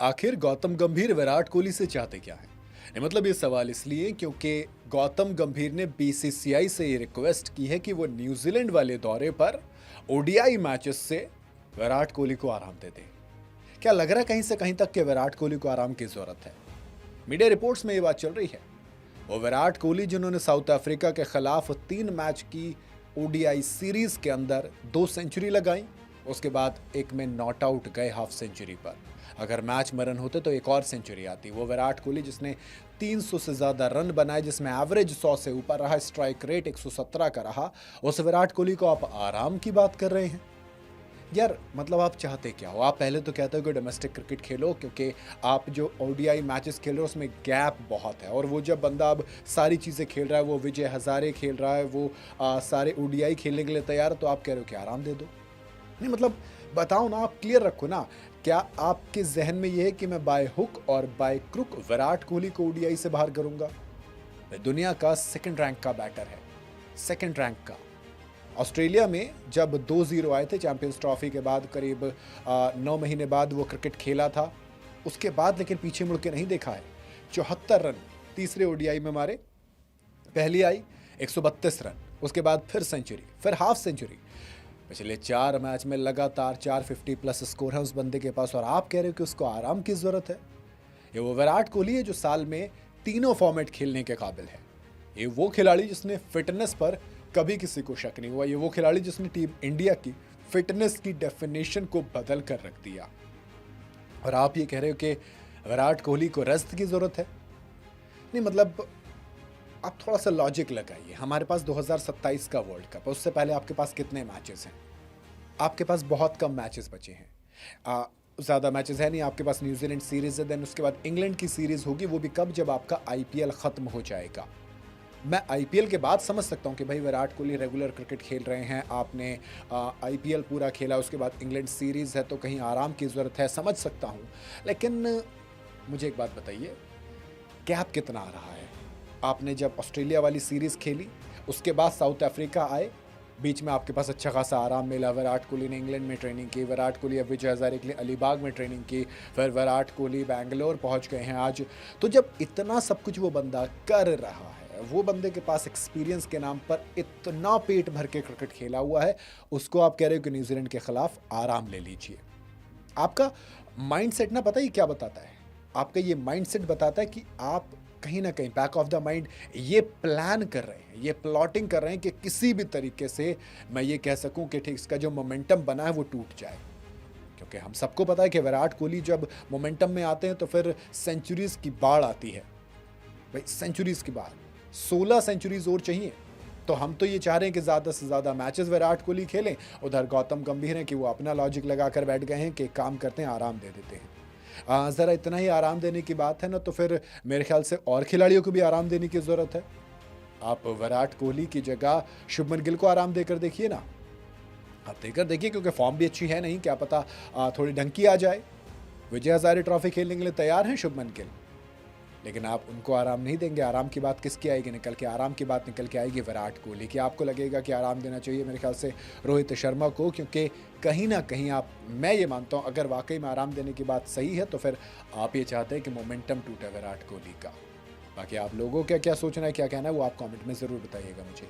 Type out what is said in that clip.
आखिर गौतम गंभीर विराट कोहली से चाहते क्या हैं? मतलब ये सवाल इसलिए क्योंकि गौतम गंभीर ने बीसीसीआई से ये रिक्वेस्ट की है कि वो न्यूजीलैंड वाले दौरे पर ओडीआई मैचेस से विराट कोहली को आराम दे दें। क्या लग रहा है कहीं से कहीं तक कि विराट कोहली को आराम की जरूरत है? मीडिया रिपोर्ट्स में ये बात चल रही है। वो विराट कोहली जिन्होंने साउथ अफ्रीका के खिलाफ 3 मैच की ओडीआई सीरीज के अंदर 2 सेंचुरी लगाई, उसके बाद एक में नॉट आउट गए हाफ सेंचुरी पर। अगर मैच मरन होते तो एक और सेंचुरी आती। वो विराट कोहली जिसने 300 से ज़्यादा रन बनाए, जिसमें एवरेज 100 से ऊपर रहा, स्ट्राइक रेट 117 का रहा, उस विराट कोहली को आप आराम की बात कर रहे हैं? यार मतलब आप चाहते क्या हो? आप पहले तो कहते हो कि डोमेस्टिक क्रिकेट खेलो क्योंकि आप जो ओडीआई मैचेस खेल रहे हो उसमें गैप बहुत है, और वो जब बंदा अब सारी चीज़ें खेल रहा है, वो विजय हजारे खेल रहा है, वो सारे ओडीआई खेलने के लिए तैयार है, तो आप कह रहे हो कि आराम दे दो। नहीं मतलब बताओ ना, आप क्लियर रखो ना। क्या आपके जहन में ये है कि मैं बाय हुक और बाय क्रुक विराट कोहली को ओडीआई से बाहर करूंगा? दुनिया का सेकंड रैंक का बैटर है, सेकंड रैंक का। ऑस्ट्रेलिया में जब 2-0 आए थे चैंपियंस ट्रॉफी के बाद, करीब 9 महीने बाद वो क्रिकेट खेला था, उसके बाद लेकिन पीछे मुड़ के नहीं देखा है। 74 रन तीसरे ओडीआई में मारे, पहली आई 132 रन, उसके बाद फिर सेंचुरी, फिर हाफ सेंचुरी। पिछले 4 मैच में लगातार 450 प्लस स्कोर है उस बंदे के पास, और आप कह रहे हो कि उसको आराम की जरूरत है? ये वो विराट कोहली है जो साल में तीनों फॉर्मेट खेलने के काबिल है। ये वो खिलाड़ी जिसने फिटनेस पर कभी किसी को शक नहीं हुआ। ये वो खिलाड़ी जिसने टीम इंडिया की फिटनेस की डेफिनेशन को बदल कर रख दिया। और आप ये कह रहे हो कि विराट कोहली को रेस्ट की जरूरत है? नहीं मतलब आप थोड़ा सा लॉजिक लगाइए। हमारे पास 2027 का वर्ल्ड कप है, उससे पहले आपके पास कितने मैचेस हैं? आपके पास बहुत कम मैचेस बचे हैं। ज़्यादा मैचेस है नहीं। आपके पास न्यूजीलैंड सीरीज है, देन उसके बाद इंग्लैंड की सीरीज होगी, वो भी कब? जब आपका आईपीएल ख़त्म हो जाएगा। मैं आईपीएल के बाद समझ सकता हूँ कि भाई विराट कोहली रेगुलर क्रिकेट खेल रहे हैं, आपने आईपीएल पूरा खेला, उसके बाद इंग्लैंड सीरीज़ है तो कहीं आराम की ज़रूरत है, समझ सकता हूँ। लेकिन मुझे एक बात बताइए, गैप कितना आ रहा है? आपने जब ऑस्ट्रेलिया वाली सीरीज़ खेली, उसके बाद साउथ अफ्रीका आए, बीच में आपके पास अच्छा खासा आराम मिला। विराट कोहली ने इंग्लैंड में ट्रेनिंग की, विराट कोहली अब विजय हजारे के लिए अलीबाग में ट्रेनिंग की, फिर विराट कोहली बैंगलोर पहुंच गए हैं आज। तो जब इतना सब कुछ वो बंदा कर रहा है, वो बंदे के पास एक्सपीरियंस के नाम पर इतना पेट भर के क्रिकेट खेला हुआ है, उसको आप कह रहे हो कि न्यूजीलैंड के खिलाफ आराम ले लीजिए। आपका माइंडसेट ना पता ही क्या बताता है? आपका ये माइंडसेट बताता है कि आप कहीं ना कहीं बैक ऑफ द माइंड ये प्लान कर रहे हैं, ये प्लॉटिंग कर रहे हैं कि किसी भी तरीके से मैं ये कह सकूं कि ठीक इसका जो मोमेंटम बना है वो टूट जाए। क्योंकि हम सबको पता है कि विराट कोहली जब मोमेंटम में आते हैं तो फिर सेंचुरीज की बाढ़ आती है। भाई सेंचुरीज की बाढ़, 16 सेंचुरीज और चाहिए। तो हम तो ये चाह रहे हैं कि ज़्यादा से ज़्यादा मैचेस विराट कोहली खेलें। उधर गौतम गंभीर हैं कि वो अपना लॉजिक लगा कर बैठ गए हैं कि काम करते हैं, आराम दे देते हैं। ज़रा इतना ही आराम देने की बात है ना, तो फिर मेरे ख्याल से और खिलाड़ियों को भी आराम देने की ज़रूरत है। आप विराट कोहली की जगह शुभमन गिल को आराम देकर देखिए ना। आप देकर देखिए, क्योंकि फॉर्म भी अच्छी है नहीं, क्या पता थोड़ी ढंकी आ जाए। विजय हजारे ट्रॉफी खेलने के लिए तैयार हैं शुभमन गिल, लेकिन आप उनको आराम नहीं देंगे। आराम की बात किसकी आएगी निकल के? आराम की बात निकल के आएगी विराट कोहली की। आपको लगेगा कि आराम देना चाहिए मेरे ख्याल से रोहित शर्मा को, क्योंकि कहीं ना कहीं आप, मैं ये मानता हूँ अगर वाकई में आराम देने की बात सही है तो फिर आप ये चाहते हैं कि मोमेंटम टूटे विराट कोहली का। बाकी आप लोगों का क्या सोचना है, क्या कहना है, वो आप कॉमेंट में ज़रूर बताइएगा मुझे।